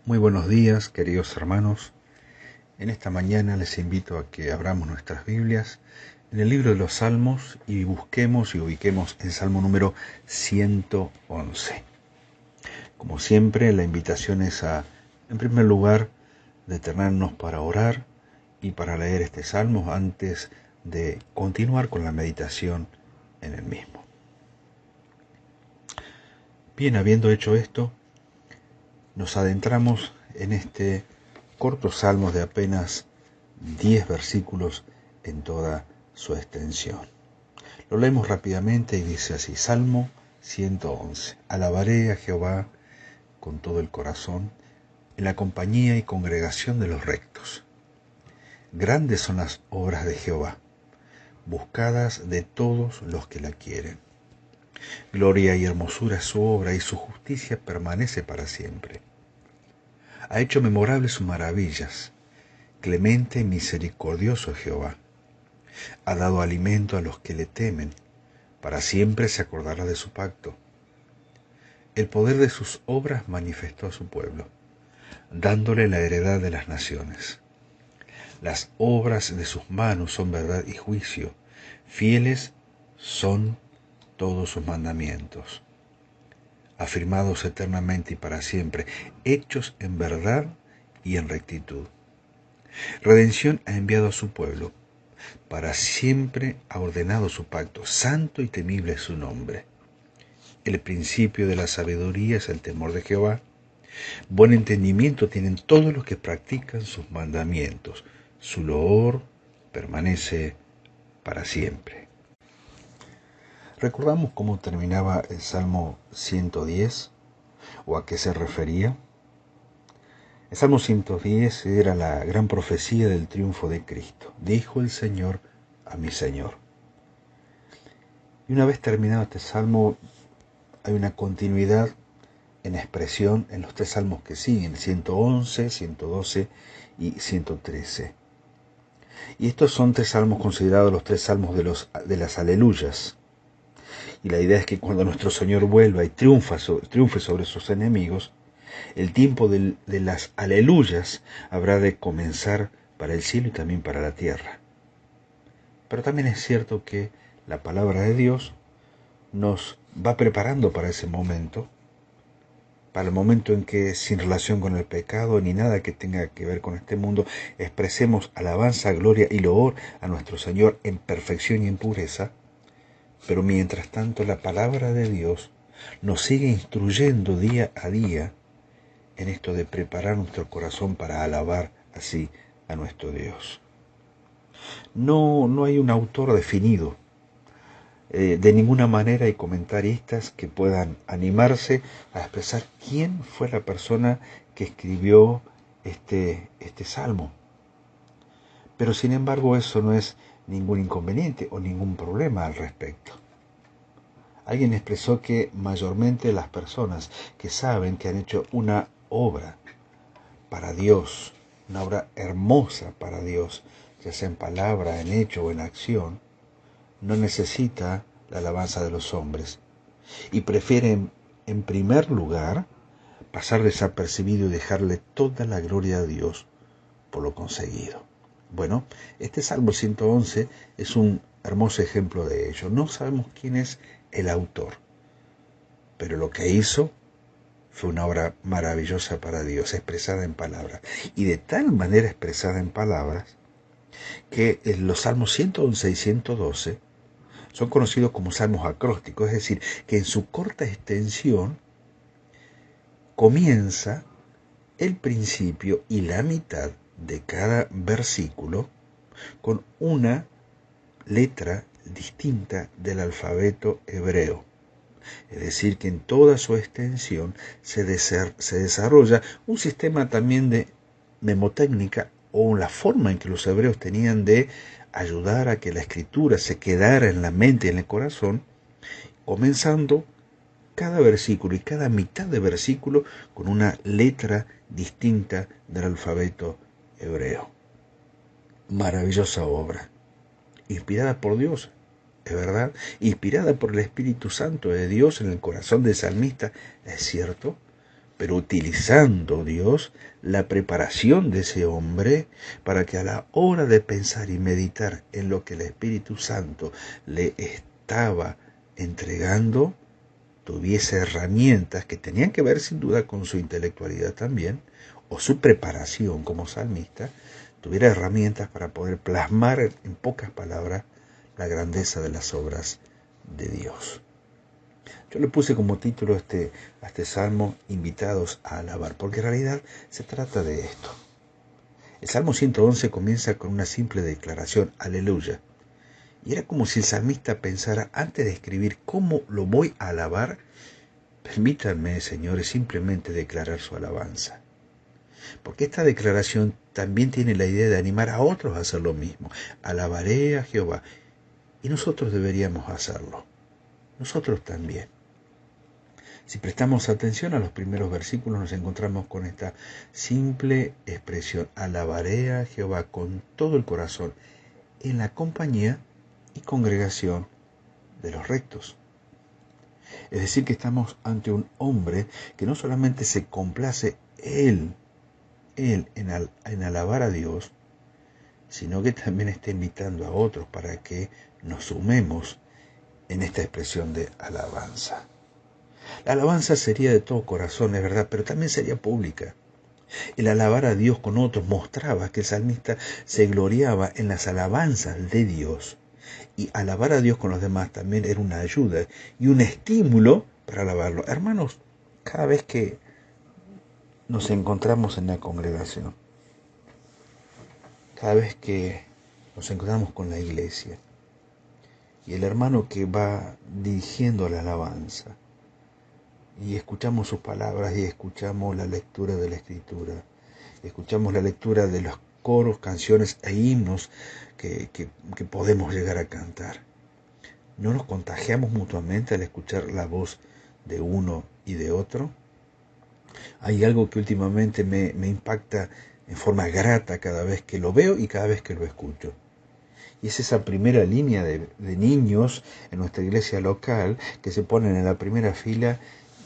Muy buenos días, queridos hermanos. En esta mañana les invito a que abramos nuestras Biblias en el libro de los Salmos y busquemos y ubiquemos el Salmo número 111. Como siempre, la invitación es en primer lugar, detenernos para orar y para leer este Salmo antes de continuar con la meditación en el mismo. Bien, habiendo hecho esto, nos adentramos en este corto salmo de apenas 10 versículos en toda su extensión. Lo leemos rápidamente y dice así: Salmo 111. Alabaré a Jehová con todo el corazón, en la compañía y congregación de los rectos. Grandes son las obras de Jehová, buscadas de todos los que la quieren. Gloria y hermosura es su obra, y su justicia permanece para siempre. Ha hecho memorables sus maravillas. Clemente y misericordioso es Jehová. Ha dado alimento a los que le temen. Para siempre se acordará de su pacto. El poder de sus obras manifestó a su pueblo, dándole la heredad de las naciones. Las obras de sus manos son verdad y juicio. Fieles son todos sus mandamientos, afirmados eternamente y para siempre, hechos en verdad y en rectitud. Redención ha enviado a su pueblo, para siempre ha ordenado su pacto, santo y temible es su nombre. El principio de la sabiduría es el temor de Jehová. Buen entendimiento tienen todos los que practican sus mandamientos. Su loor permanece para siempre. ¿Recordamos cómo terminaba el Salmo 110 o a qué se refería? El Salmo 110 era la gran profecía del triunfo de Cristo. Dijo el Señor a mi Señor. Y una vez terminado este Salmo, hay una continuidad en expresión en los tres salmos que siguen, 111, 112 y 113. Y estos son tres salmos considerados los tres salmos de las aleluyas. Y la idea es que cuando nuestro Señor vuelva y triunfe sobre sus enemigos, el tiempo de las aleluyas habrá de comenzar para el cielo y también para la tierra. Pero también es cierto que la palabra de Dios nos va preparando para ese momento, para el momento en que, sin relación con el pecado ni nada que tenga que ver con este mundo, expresemos alabanza, gloria y loor a nuestro Señor en perfección y en pureza. Pero mientras tanto, la palabra de Dios nos sigue instruyendo día a día en esto de preparar nuestro corazón para alabar así a nuestro Dios. No hay un autor definido. De ninguna manera hay comentaristas que puedan animarse a expresar quién fue la persona que escribió este salmo. Pero sin embargo eso no es ningún inconveniente o ningún problema al respecto. Alguien expresó que mayormente las personas que saben que han hecho una obra para Dios, una obra hermosa para Dios, ya sea en palabra, en hecho o en acción, no necesita la alabanza de los hombres y prefiere en primer lugar pasar desapercibido y dejarle toda la gloria a Dios por lo conseguido. Bueno, este Salmo 111 es un hermoso ejemplo de ello. No sabemos quién es el autor, pero lo que hizo fue una obra maravillosa para Dios, expresada en palabras, y de tal manera expresada en palabras que los Salmos 111 y 112 son conocidos como salmos acrósticos, es decir, que en su corta extensión comienza el principio y la mitad de cada versículo con una letra distinta del alfabeto hebreo. Es decir, que en toda su extensión se desarrolla un sistema también de memotécnica, o la forma en que los hebreos tenían de ayudar a que la escritura se quedara en la mente y en el corazón, comenzando cada versículo y cada mitad de versículo con una letra distinta del alfabeto hebreo. Maravillosa obra, inspirada por Dios, es verdad, inspirada por el Espíritu Santo de Dios en el corazón del salmista, es cierto, pero utilizando Dios la preparación de ese hombre para que a la hora de pensar y meditar en lo que el Espíritu Santo le estaba entregando, tuviese herramientas que tenían que ver sin duda con su intelectualidad también, o su preparación como salmista, tuviera herramientas para poder plasmar en pocas palabras la grandeza de las obras de Dios. Yo le puse como título a este salmo, Invitados a alabar, porque en realidad se trata de esto. El Salmo 111 comienza con una simple declaración, aleluya. Y era como si el salmista pensara, antes de escribir cómo lo voy a alabar, permítanme, señores, simplemente declarar su alabanza. Porque esta declaración también tiene la idea de animar a otros a hacer lo mismo. Alabaré a Jehová. Y nosotros deberíamos hacerlo. Nosotros también. Si prestamos atención a los primeros versículos, nos encontramos con esta simple expresión, alabaré a Jehová con todo el corazón, en la compañía y congregación de los rectos. Es decir, que estamos ante un hombre que no solamente se complace él en alabar a Dios, sino que también está invitando a otros para que nos sumemos en esta expresión de alabanza. La alabanza sería de todo corazón, es verdad, pero también sería pública. El alabar a Dios con otros mostraba que el salmista se gloriaba en las alabanzas de Dios. Y alabar a Dios con los demás también era una ayuda y un estímulo para alabarlo. Hermanos, cada vez que nos encontramos en la congregación, cada vez que nos encontramos con la iglesia, y el hermano que va dirigiendo la alabanza, y escuchamos sus palabras y escuchamos la lectura de la Escritura, escuchamos la lectura de los coros, canciones e himnos que podemos llegar a cantar. ¿No nos contagiamos mutuamente al escuchar la voz de uno y de otro? Hay algo que últimamente me impacta en forma grata cada vez que lo veo y cada vez que lo escucho. Y es esa primera línea de niños en nuestra iglesia local que se ponen en la primera fila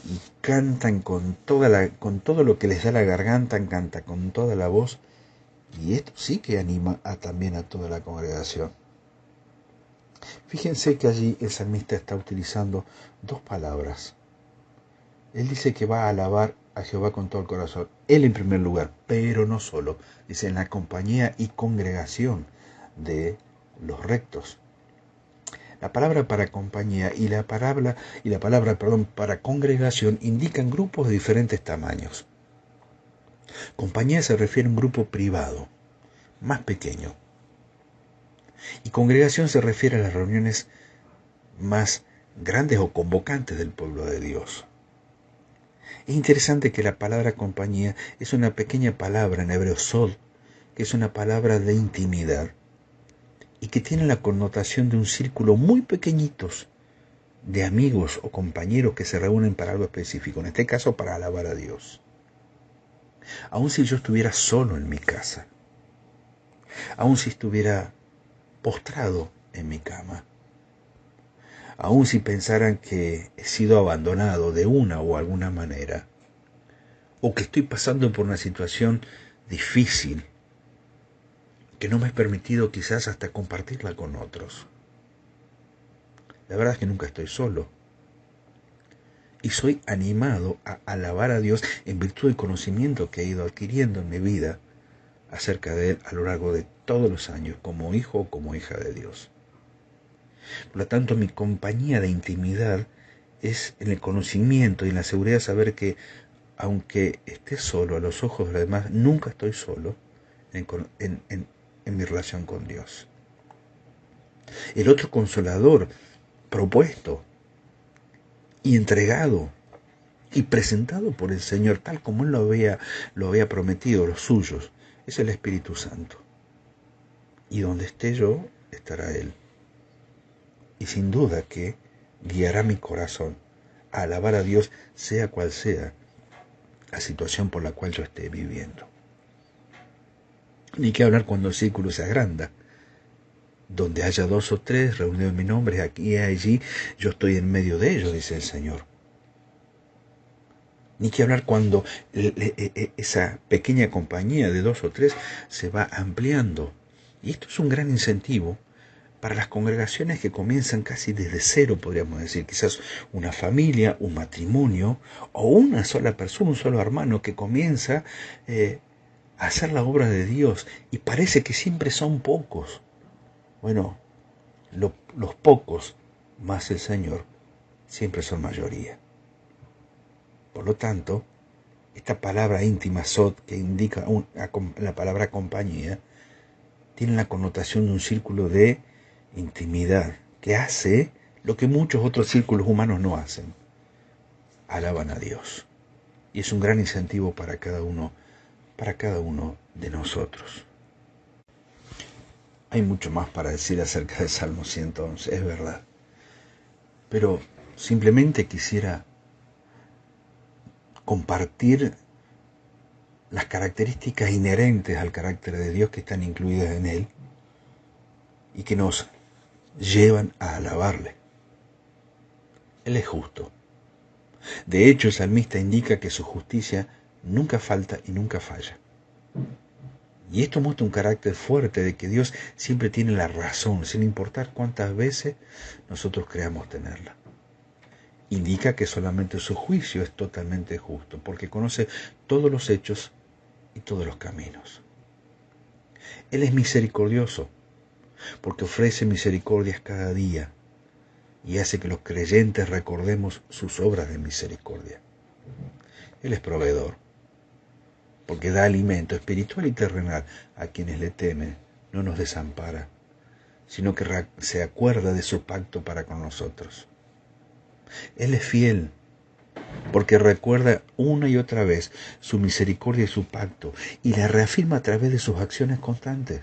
y cantan con todo lo que les da la garganta, cantan con toda la voz. Y esto sí que anima también a toda la congregación. Fíjense que allí el salmista está utilizando dos palabras. Él dice que va a alabar a Jehová con todo el corazón. Él en primer lugar, pero no solo. Dice en la compañía y congregación de los rectos. La palabra para compañía y la palabra para congregación indican grupos de diferentes tamaños. Compañía se refiere a un grupo privado, más pequeño. Y congregación se refiere a las reuniones más grandes o convocantes del pueblo de Dios. Es interesante que la palabra compañía es una pequeña palabra en hebreo sod, que es una palabra de intimidad y que tiene la connotación de un círculo muy pequeñitos de amigos o compañeros que se reúnen para algo específico, en este caso para alabar a Dios. Aun si yo estuviera solo en mi casa, aun si estuviera postrado en mi cama, aun si pensaran que he sido abandonado de una o alguna manera, o que estoy pasando por una situación difícil, que no me es permitido quizás hasta compartirla con otros. La verdad es que nunca estoy solo. Y soy animado a alabar a Dios en virtud del conocimiento que he ido adquiriendo en mi vida acerca de Él a lo largo de todos los años, como hijo o como hija de Dios. Por lo tanto, mi compañía de intimidad es en el conocimiento y en la seguridad de saber que, aunque esté solo a los ojos de los demás, nunca estoy solo en mi relación con Dios. El otro consolador propuesto y entregado y presentado por el Señor tal como Él lo había prometido, los suyos, es el Espíritu Santo. Y donde esté yo, estará Él. Y sin duda que guiará mi corazón a alabar a Dios, sea cual sea la situación por la cual yo esté viviendo. Ni qué hablar cuando el círculo se agranda. Donde haya 2 o 3 reunidos en mi nombre, aquí y allí, yo estoy en medio de ellos, dice el Señor. Ni que hablar cuando esa pequeña compañía de 2 o 3 se va ampliando. Y esto es un gran incentivo para las congregaciones que comienzan casi desde cero, podríamos decir, quizás una familia, un matrimonio o una sola persona, un solo hermano que comienza a hacer la obra de Dios y parece que siempre son pocos. Bueno, los pocos más el Señor siempre son mayoría. Por lo tanto, esta palabra íntima, sod, que indica la palabra compañía, tiene la connotación de un círculo de intimidad que hace lo que muchos otros círculos humanos no hacen. Alaban a Dios. Y es un gran incentivo para cada uno de nosotros. Hay mucho más para decir acerca del Salmo 111, es verdad. Pero simplemente quisiera compartir las características inherentes al carácter de Dios que están incluidas en él y que nos llevan a alabarle. Él es justo. De hecho, el salmista indica que su justicia nunca falta y nunca falla. Y esto muestra un carácter fuerte de que Dios siempre tiene la razón, sin importar cuántas veces nosotros creamos tenerla. Indica que solamente su juicio es totalmente justo, porque conoce todos los hechos y todos los caminos. Él es misericordioso, porque ofrece misericordias cada día y hace que los creyentes recordemos sus obras de misericordia. Él es proveedor, porque da alimento espiritual y terrenal a quienes le temen, no nos desampara, sino que se acuerda de su pacto para con nosotros. Él es fiel, porque recuerda una y otra vez su misericordia y su pacto, y la reafirma a través de sus acciones constantes.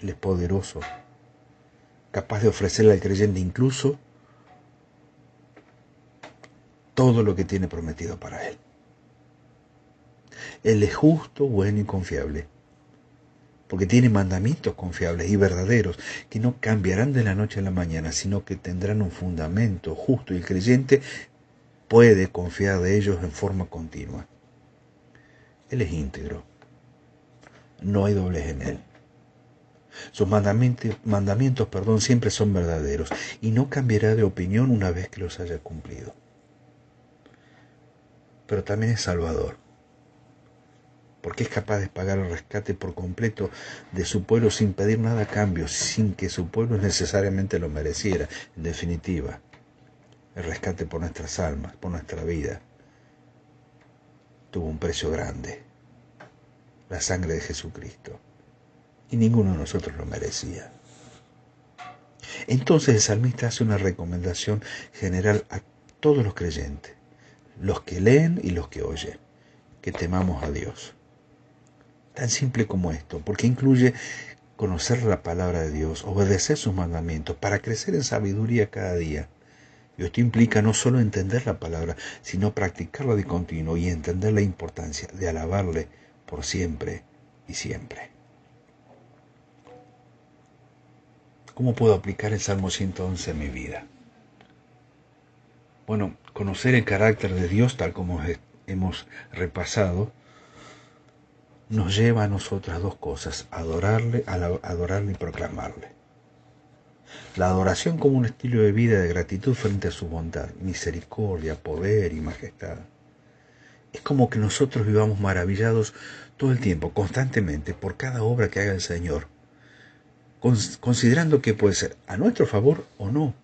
Él es poderoso, capaz de ofrecerle al creyente incluso todo lo que tiene prometido para él. Él es justo, bueno y confiable, porque tiene mandamientos confiables y verdaderos que no cambiarán de la noche a la mañana, sino que tendrán un fundamento justo y el creyente puede confiar de ellos en forma continua. Él es íntegro, no hay doblez en él. Sus mandamientos, siempre son verdaderos y no cambiará de opinión una vez que los haya cumplido. Pero también es salvador, porque es capaz de pagar el rescate por completo de su pueblo sin pedir nada a cambio, sin que su pueblo necesariamente lo mereciera. En definitiva, el rescate por nuestras almas, por nuestra vida, tuvo un precio grande, la sangre de Jesucristo, y ninguno de nosotros lo merecía. Entonces el salmista hace una recomendación general a todos los creyentes, los que leen y los que oyen, que temamos a Dios. Tan simple como esto, porque incluye conocer la palabra de Dios, obedecer sus mandamientos, para crecer en sabiduría cada día. Y esto implica no solo entender la palabra, sino practicarla de continuo y entender la importancia de alabarle por siempre y siempre. ¿Cómo puedo aplicar el Salmo 111 en mi vida? Bueno, conocer el carácter de Dios, tal como hemos repasado, nos lleva a nosotras dos cosas: adorarle y proclamarle. La adoración como un estilo de vida de gratitud frente a su bondad, misericordia, poder y majestad. Es como que nosotros vivamos maravillados todo el tiempo, constantemente, por cada obra que haga el Señor, considerando que puede ser a nuestro favor o no.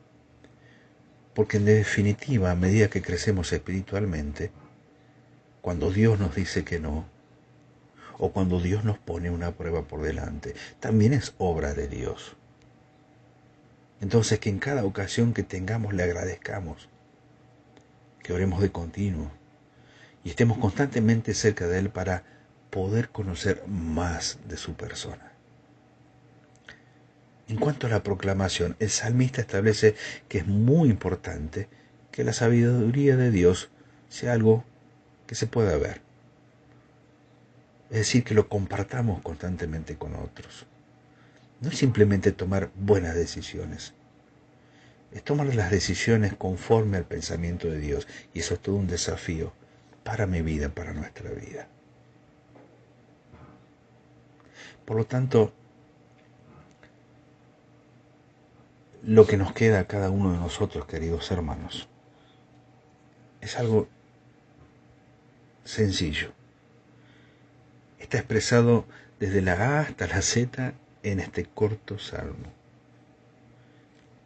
Porque en definitiva, a medida que crecemos espiritualmente, cuando Dios nos dice que no, o cuando Dios nos pone una prueba por delante, también es obra de Dios. Entonces, que en cada ocasión que tengamos le agradezcamos, que oremos de continuo y estemos constantemente cerca de Él para poder conocer más de su persona. En cuanto a la proclamación, el salmista establece que es muy importante que la sabiduría de Dios sea algo que se pueda ver. Es decir, que lo compartamos constantemente con otros. No es simplemente tomar buenas decisiones, es tomar las decisiones conforme al pensamiento de Dios, y eso es todo un desafío para mi vida, para nuestra vida. Por lo tanto, lo que nos queda a cada uno de nosotros, queridos hermanos, es algo sencillo. Está expresado desde la A hasta la Z en este corto salmo.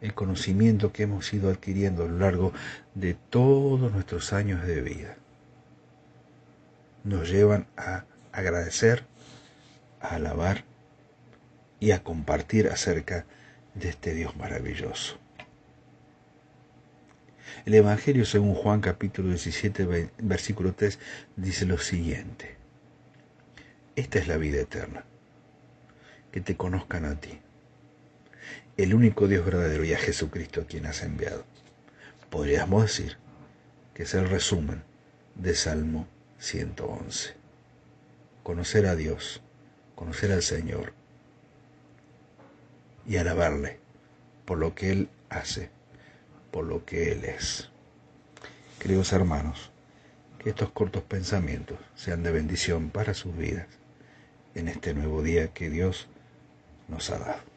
El conocimiento que hemos ido adquiriendo a lo largo de todos nuestros años de vida nos llevan a agradecer, a alabar y a compartir acerca de este Dios maravilloso. El Evangelio según Juan capítulo 17 versículo 3 dice lo siguiente: esta es la vida eterna, que te conozcan a ti, el único Dios verdadero, y a Jesucristo a quien has enviado. Podríamos decir que es el resumen de Salmo 111. Conocer a Dios, conocer al Señor y alabarle por lo que Él hace, por lo que Él es. Queridos hermanos, que estos cortos pensamientos sean de bendición para sus vidas en este nuevo día que Dios nos ha dado.